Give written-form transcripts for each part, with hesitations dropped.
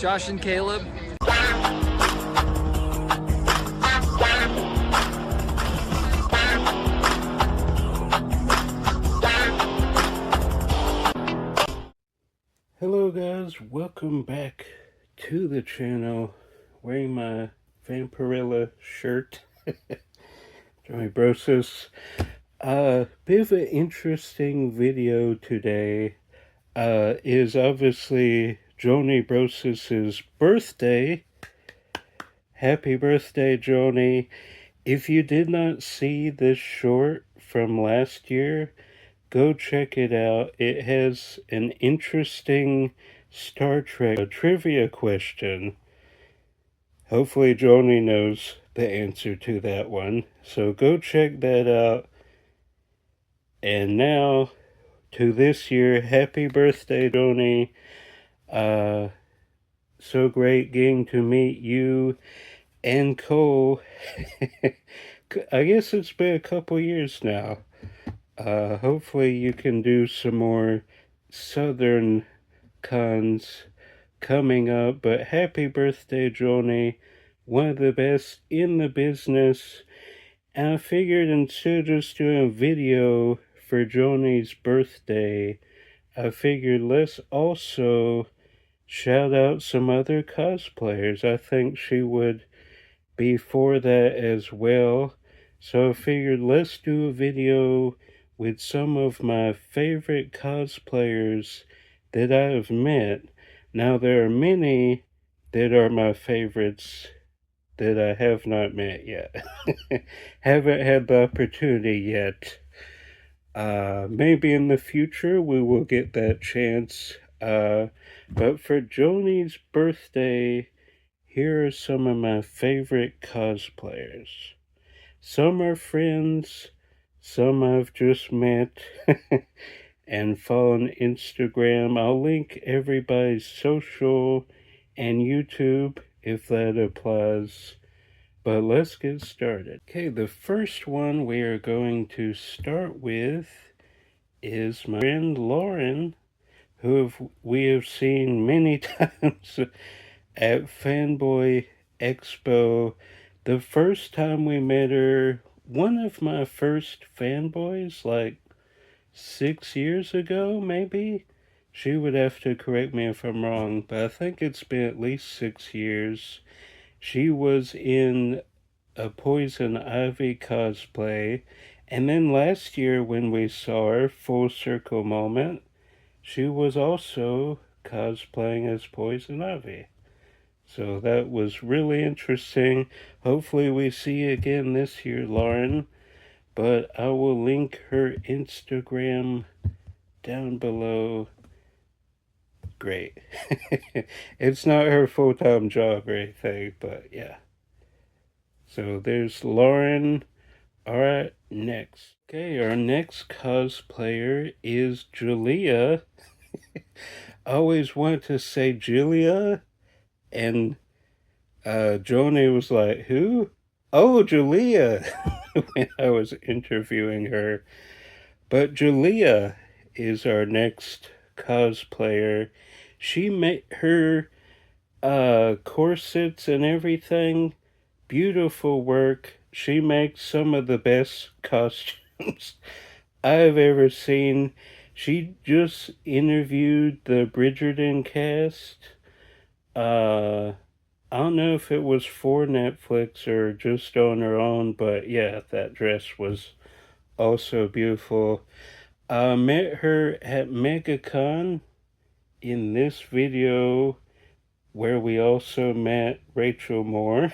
Josh and Caleb. Hello guys, welcome back to the channel. Wearing my Vampirella shirt. Joanie Brosas. Bit of an interesting video today. Is obviously Joanie Brosas' birthday. Happy birthday, Joanie. If you did not see this short from last year, go check it out. It has an interesting Star Trek trivia question. Hopefully Joanie knows the answer to that one. So go check that out. And now to this year, happy birthday, Joanie. So great getting to meet you and Cole. I guess it's been a couple years now. Hopefully you can do some more Southern cons coming up, but happy birthday, Joanie. One of the best in the business. And I figured instead of just doing a video for Joanie's birthday, I figured let's also shout out some other cosplayers. I think she would be for that as well. So I figured let's do a video with some of my favorite cosplayers that I have met. Now there are many that are my favorites that I have not met yet. Haven't had the opportunity yet. Maybe in the future we will get that chance. But for Joanie's birthday, here are some of my favorite cosplayers. Some are friends, some I've just met and follow on Instagram. I'll link everybody's social and YouTube if that applies. But let's get started. Okay, the first one we are going to start with is my friend Lauren, who we have seen many times at Fanboy Expo. The first time we met her, one of my first fanboys, like 6 years ago, maybe? She would have to correct me if I'm wrong, but I think it's been at least 6 years. She was in a Poison Ivy cosplay, and then last year when we saw her, full circle moment, she was also cosplaying as Poison Ivy. So that was really interesting. Hopefully we see you again this year, Lauren. But I will link her Instagram down below. Great. It's not her full-time job or anything, but yeah. So there's Lauren. Alright, next. Okay, our next cosplayer is Jillea. I always wanted to say Jillea. And Joanie was like, who? Oh, Jillea, when I was interviewing her. But Jillea is our next cosplayer. She made her corsets and everything. Beautiful work. She makes some of the best costumes I've ever seen. She just interviewed the Bridgerton cast. I don't know if it was for Netflix or just on her own, but yeah, that dress was also beautiful. I met her at Megacon in this video where we also met Raychul more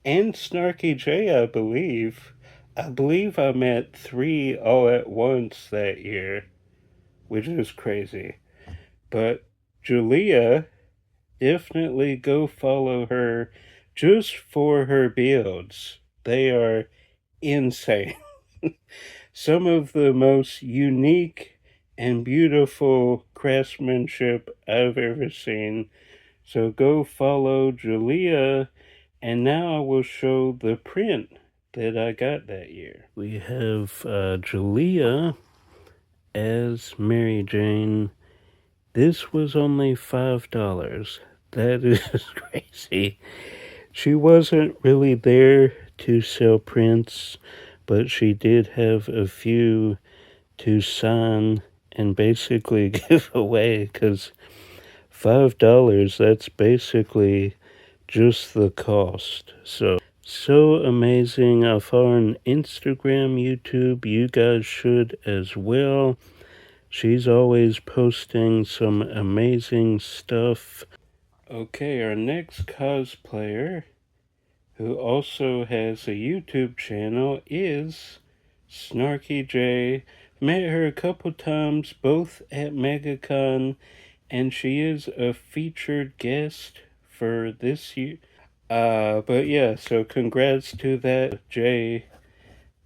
and Snarky Jay, I believe. I believe I met 3 all at once that year, which is crazy. But Jillea, definitely go follow her just for her builds. They are insane. Some of the most unique and beautiful craftsmanship I've ever seen. So go follow Jillea, and now I will show the print that I got that year. We have Jillea as Mary Jane This was only $5. That is crazy. She wasn't really there to sell prints, but she did have a few to sign and basically give away, because $5, that's basically just the cost. So amazing. I follow on Instagram, YouTube. You guys should as well. She's always posting some amazing stuff. Okay, our next cosplayer, who also has a YouTube channel, is Snarky Jay. Met her a couple times, both at Megacon, and she is a featured guest for this year. But yeah, so congrats to that, Jay.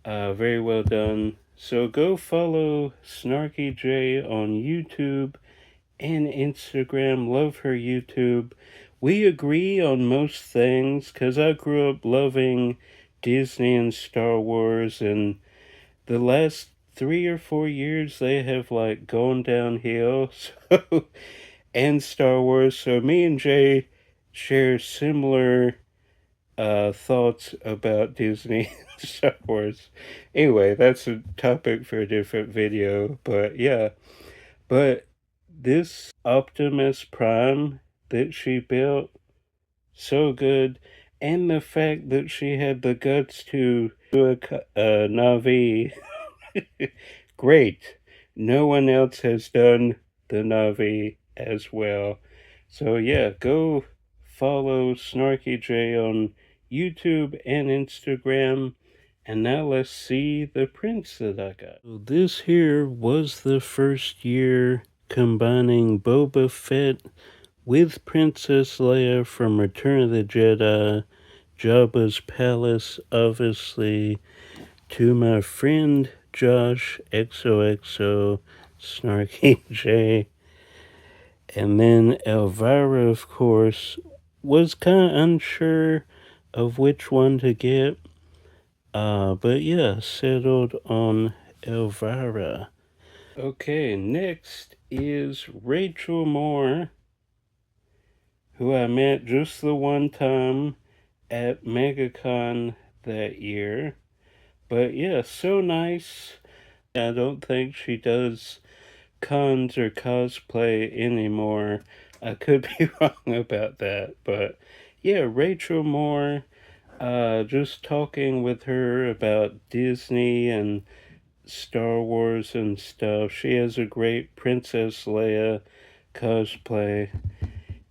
Very well done. So go follow Snarky Jay on YouTube and Instagram. Love her YouTube. We agree on most things because I grew up loving Disney and Star Wars, and the last 3 or 4 years they have like gone downhill. So, and Star Wars. So me and Jay share similar thoughts about Disney and Star Wars. Anyway, that's a topic for a different video. But yeah, but this Optimus Prime that she built, so good. And the fact that she had the guts to do a Navi, great. No one else has done the Navi as well. So yeah, go follow Snarky J on YouTube and Instagram. And now let's see the prints that I got. So this here was the first year combining Boba Fett with Princess Leia from Return of the Jedi, Jabba's palace, obviously, to my friend Josh XOXO Snarky J. And then Elvira, of course, was kind of unsure of which one to get. But yeah, settled on Elvira. Okay, next is Raychul Moore, who I met just the one time at Megacon that year. But yeah, so nice. I don't think she does cons or cosplay anymore. I could be wrong about that. But yeah, Raychul Moore, just talking with her about Disney and Star Wars and stuff. She has a great Princess Leia cosplay.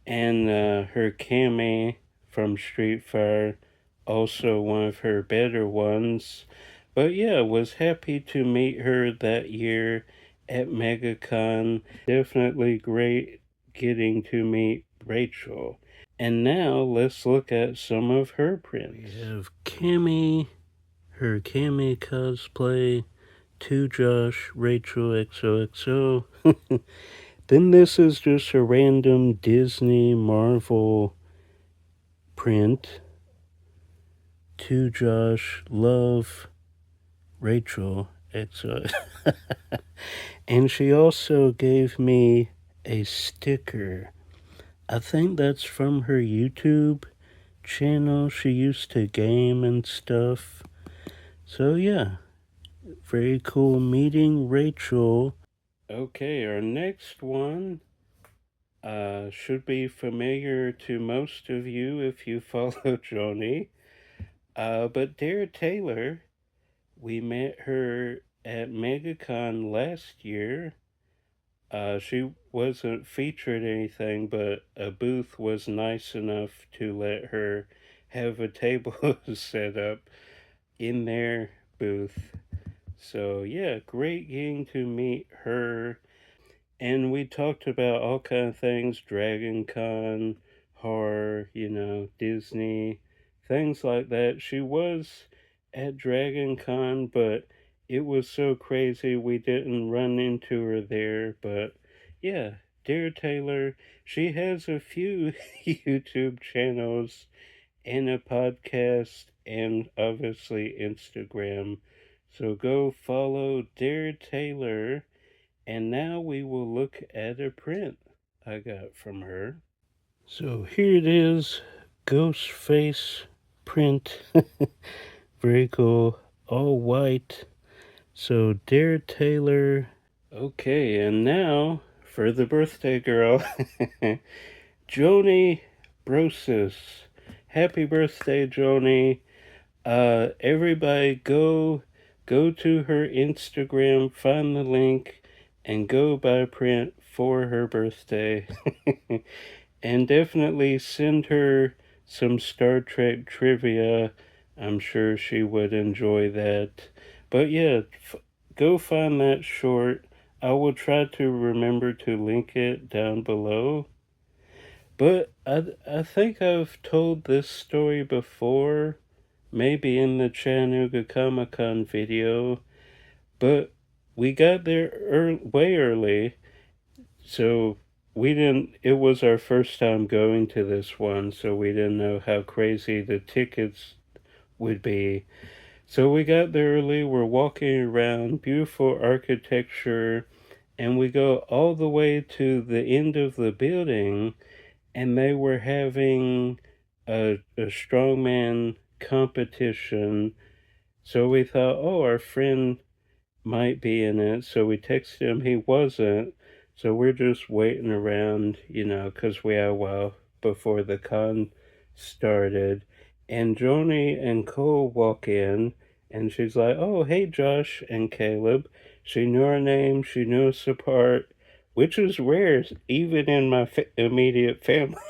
And her Cammy from Street Fighter, also one of her better ones. But yeah, was happy to meet her that year at MegaCon. Definitely great getting to meet Raychul. And now let's look at some of her prints. We have Cammy, her Cammy cosplay, to Josh, Raychul XOXO. Then this is just a random Disney Marvel print. To Josh, love, Raychul, XO. And she also gave me a sticker. I think that's from her YouTube channel. She used to game and stuff. So yeah, very cool meeting Raychul. Okay, our next one should be familiar to most of you if you follow Joanie. But Dara Taylor, we met her at MegaCon last year. She wasn't featured anything, but a booth was nice enough to let her have a table set up in their booth. So yeah, great getting to meet her. And we talked about all kind of things, Dragon Con, horror, Disney, things like that. She was at Dragon Con, but it was so crazy we didn't run into her there. But yeah, Dear Taylor, she has a few YouTube channels and a podcast and obviously Instagram. So go follow Dear Taylor. And now we will look at a print. I got from her. So here it is, ghost face print. Very cool, all white. So Dare Taylor. Okay, and now for the birthday girl, Joanie Brosas. Happy birthday, Joanie. Everybody go to her Instagram, find the link, and go buy print for her birthday. And definitely send her some Star Trek trivia. I'm sure she would enjoy that. But yeah, go find that short. I will try to remember to link it down below. But I think I've told this story before, maybe in the Chattanooga Comic Con video, but we got there way early, so we didn't, it was our first time going to this one, so we didn't know how crazy the tickets would be. So we got there early, we're walking around, beautiful architecture, and we go all the way to the end of the building, and they were having a strongman competition. So we thought, oh, our friend might be in it. So we texted him, he wasn't. So we're just waiting around, you know, because we had a while before the con started. And Joanie and Cole walk in, and she's like, oh, hey, Josh and Caleb. She knew our name, she knew us apart, which is rare, even in my immediate family.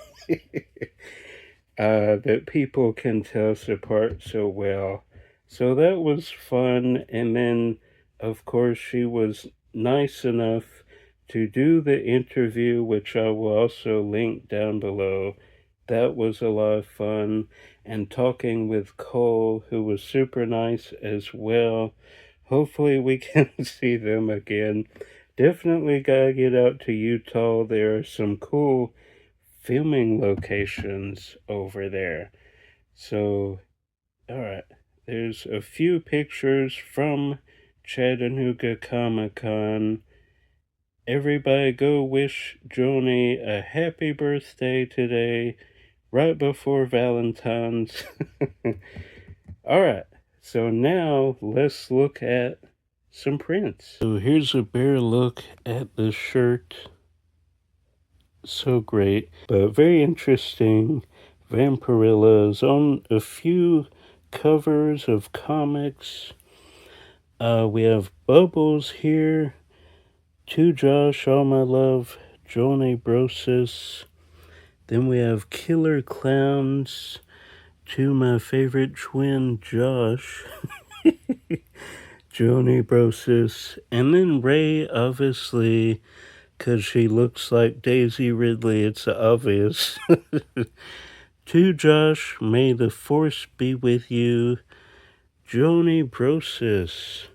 That people can tell us apart so well. So that was fun. And then, of course, she was nice enough to do the interview, which I will also link down below. That was a lot of fun. And talking with Cole, who was super nice as well. Hopefully we can see them again. Definitely gotta get out to Utah. There are some cool filming locations over there. So, alright, there's a few pictures from Chattanooga Comic Con. Everybody go wish Joanie a happy birthday today, right before Valentine's. Alright, so now let's look at some prints. So here's a bare look at the shirt. So great, but very interesting. Vampirillas on a few covers of comics. We have Bubbles here. To Josh, all my love, Joanie Brosas. Then we have Killer Clowns. To my favorite twin, Josh. Joanie Brosas. And then Ray, obviously, because she looks like Daisy Ridley, it's obvious. To Josh, may the force be with you, Joanie Brosas.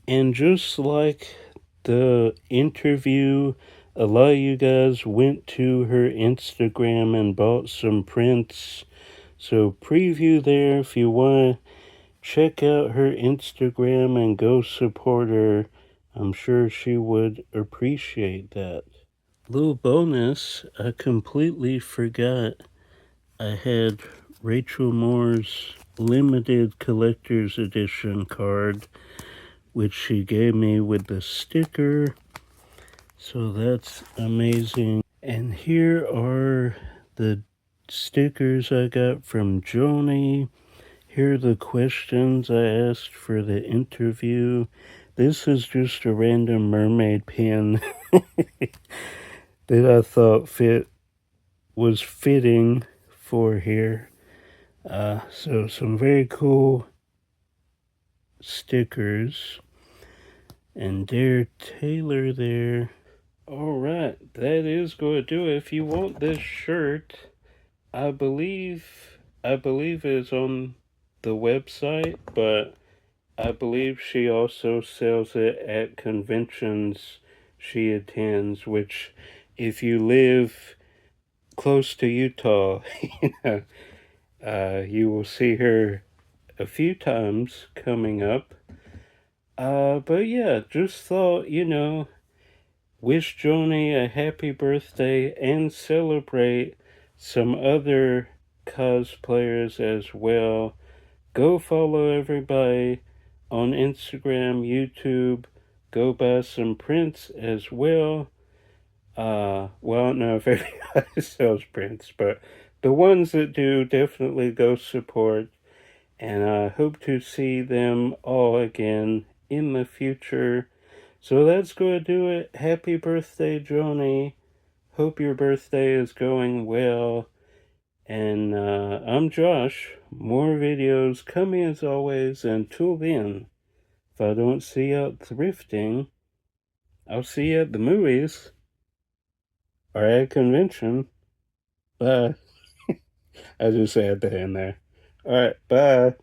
And just like the interview, a lot of you guys went to her Instagram and bought some prints. So preview there if you want to check out her Instagram and go support her. I'm sure she would appreciate that. Little bonus, I completely forgot I had Raychul Moore's limited collector's edition card, which she gave me with the sticker. So that's amazing. And here are the stickers I got from Joanie. Here are the questions I asked for the interview. This is just a random mermaid pin that I thought was fitting for here. So some very cool stickers. And Dare Taylor there. Alright, that is going to do it. If you want this shirt, I believe it's on the website, but I believe she also sells it at conventions she attends, which if you live close to Utah, you will see her a few times coming up. But yeah, just thought, wish Joanie a happy birthday and celebrate some other cosplayers as well. Go follow everybody on Instagram, YouTube. Go buy some prints as well. Well, I don't know if everybody sells prints, but the ones that do, definitely go support. And I hope to see them all again in the future. So that's going to do it. Happy birthday, Joanie. Hope your birthday is going well. And I'm Josh. More videos coming as always. Until then, if I don't see you out thrifting, I'll see you at the movies or at a convention. Bye. I just add that in there. Alright, bye.